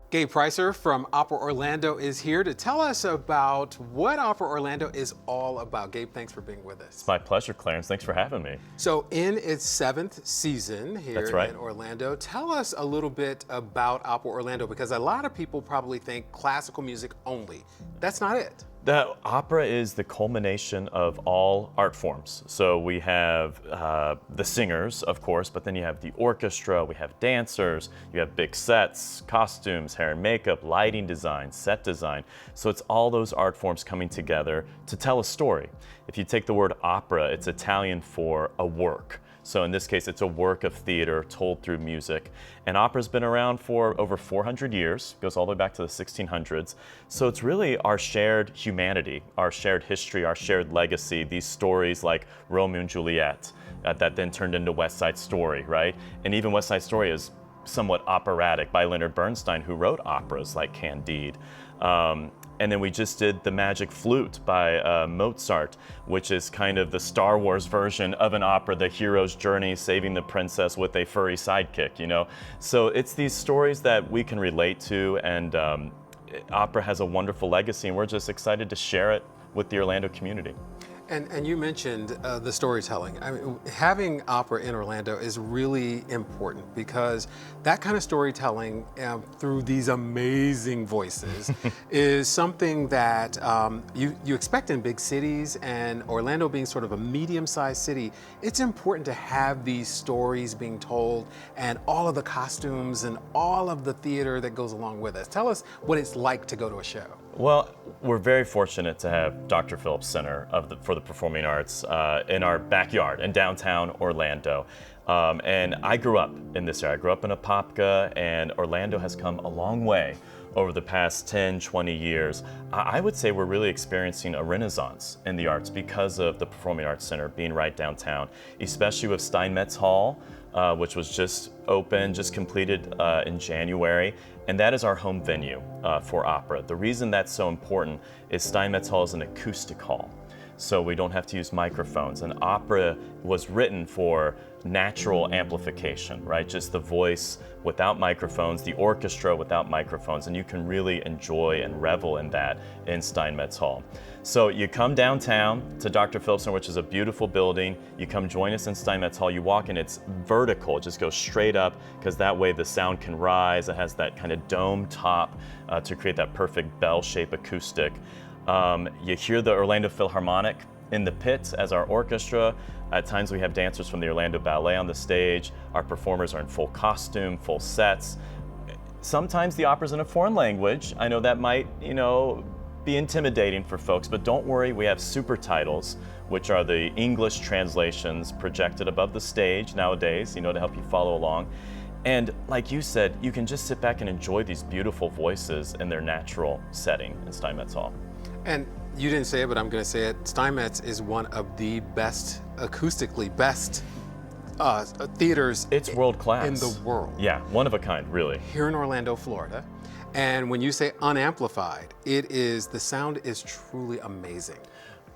Gabe Preisser from Opera Orlando is here to tell us about what Opera Orlando is all about. Gabe, thanks for being with us. It's my pleasure, Clarence. Thanks for having me. So in its 7th season here That's right. in Orlando, tell us a little bit about Opera Orlando, because a lot of people probably think classical music only. That's not it. The opera is the culmination of all art forms. So we have the singers, of course, but then you have the orchestra, we have dancers, you have big sets, costumes, hair and makeup, lighting design, set design. So it's all those art forms coming together to tell a story. If you take the word opera, it's Italian for a work. So in this case, it's a work of theater told through music. And opera's been around for over 400 years, goes all the way back to the 1600s. So it's really our shared humanity, our shared history, our shared legacy, these stories like Romeo and Juliet that then turned into West Side Story, right? And even West Side Story is somewhat operatic by Leonard Bernstein, who wrote operas like Candide. And then we just did The Magic Flute by Mozart, which is kind of the Star Wars version of an opera, the hero's journey, saving the princess with a furry sidekick, you know? So it's these stories that we can relate to, and opera has a wonderful legacy, and we're just excited to share it with the Orlando community. And you mentioned the storytelling. I mean, having opera in Orlando is really important, because that kind of storytelling through these amazing voices is something that you expect in big cities, and Orlando being sort of a medium-sized city, it's important to have these stories being told and all of the costumes and all of the theater that goes along with it. Tell us what it's like to go to a show. Well, we're very fortunate to have Dr. Phillips Center for the Performing Arts in our backyard in downtown Orlando. And I grew up in this area. I grew up in Apopka, and Orlando has come a long way over the past 10, 20 years. I would say we're really experiencing a renaissance in the arts because of the Performing Arts Center being right downtown, especially with Steinmetz Hall, which was just opened, just completed in January. And that is our home venue for opera. The reason that's so important is Steinmetz Hall is an acoustic hall. So we don't have to use microphones. And opera was written for natural amplification, right? Just the voice without microphones, the orchestra without microphones, and you can really enjoy and revel in that in Steinmetz Hall. So you come downtown to Dr. Phillips Center, which is a beautiful building. You come join us in Steinmetz Hall. You walk in, it's vertical, it just goes straight up, because that way the sound can rise. It has that kind of dome top to create that perfect bell-shaped acoustic. You hear the Orlando Philharmonic in the pits as our orchestra. At times we have dancers from the Orlando Ballet on the stage. Our performers are in full costume, full sets. Sometimes the opera's in a foreign language. I know that might, be intimidating for folks, but don't worry, we have super titles, which are the English translations projected above the stage nowadays, to help you follow along. And like you said, you can just sit back and enjoy these beautiful voices in their natural setting in Steinmetz Hall. And you didn't say it, but I'm going to say it. Steinmetz is one of the best, acoustically best theaters. It's world class in the world. Yeah, one of a kind, really. Here in Orlando, Florida. And when you say unamplified, the sound is truly amazing.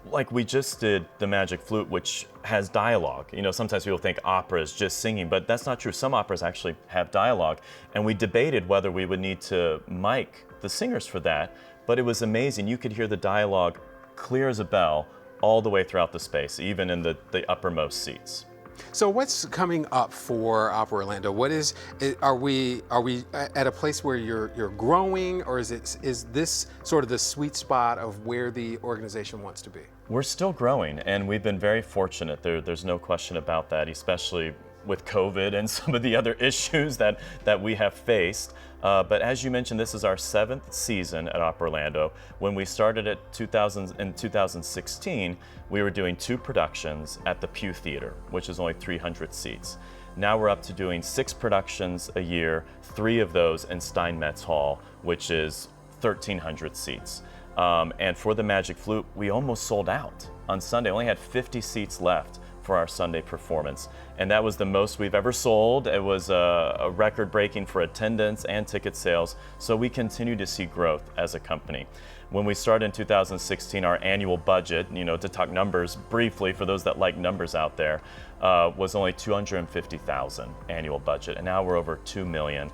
Like we just did The Magic Flute, which has dialogue. Sometimes people think opera is just singing, but that's not true. Some operas actually have dialogue. And we debated whether we would need to mic the singers for that, but it was amazing. You could hear the dialogue clear as a bell all the way throughout the space, even in the uppermost seats. So what's coming up for Opera Orlando? Are we at a place where you're growing, or is this sort of the sweet spot of where the organization wants to be? We're still growing, and we've been very fortunate. There's no question about that, especially with COVID and some of the other issues that we have faced. But as you mentioned, this is our 7th season at Opera Orlando. When we started in 2016, we were doing 2 productions at the Pew Theater, which is only 300 seats. Now we're up to doing 6 productions a year, 3 of those in Steinmetz Hall, which is 1,300 seats. And for The Magic Flute, we almost sold out on Sunday. Only had 50 seats left for our Sunday performance. And that was the most we've ever sold. It was a record-breaking for attendance and ticket sales. So we continue to see growth as a company. When we started in 2016, our annual budget, to talk numbers briefly for those that like numbers out there, was only $250,000 annual budget. And now we're over $2 million.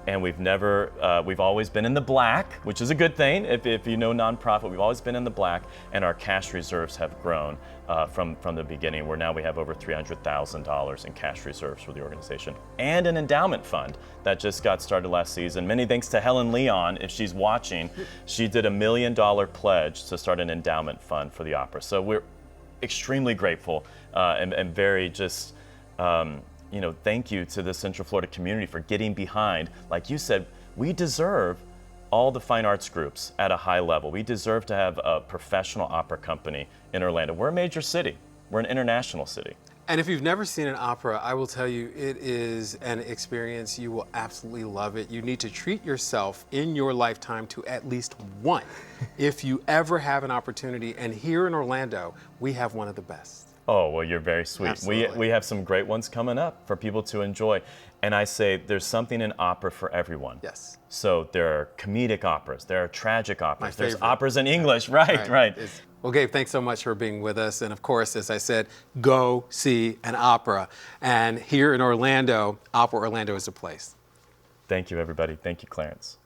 and we've always been in the black, which is a good thing. If you know nonprofit, we've always been in the black, and our cash reserves have grown from the beginning, where now we have over $300,000 in cash reserves for the organization, and an endowment fund that just got started last season. Many thanks to Helen Leon, if she's watching. She did $1 million pledge to start an endowment fund for the opera. So we're extremely grateful and very just. Thank you to the Central Florida community for getting behind. Like you said, we deserve all the fine arts groups at a high level. We deserve to have a professional opera company in Orlando. We're a major city. We're an international city. And if you've never seen an opera, I will tell you, it is an experience. You will absolutely love it. You need to treat yourself in your lifetime to at least one if you ever have an opportunity. And here in Orlando, we have one of the best. Oh, well, you're very sweet. Absolutely. We have some great ones coming up for people to enjoy. And I say there's something in opera for everyone. Yes. So there are comedic operas, there are tragic operas, My there's favorite. Operas in English, right. Well, Gabe, thanks so much for being with us. And of course, as I said, go see an opera. And here in Orlando, Opera Orlando is the place. Thank you, everybody. Thank you, Clarence.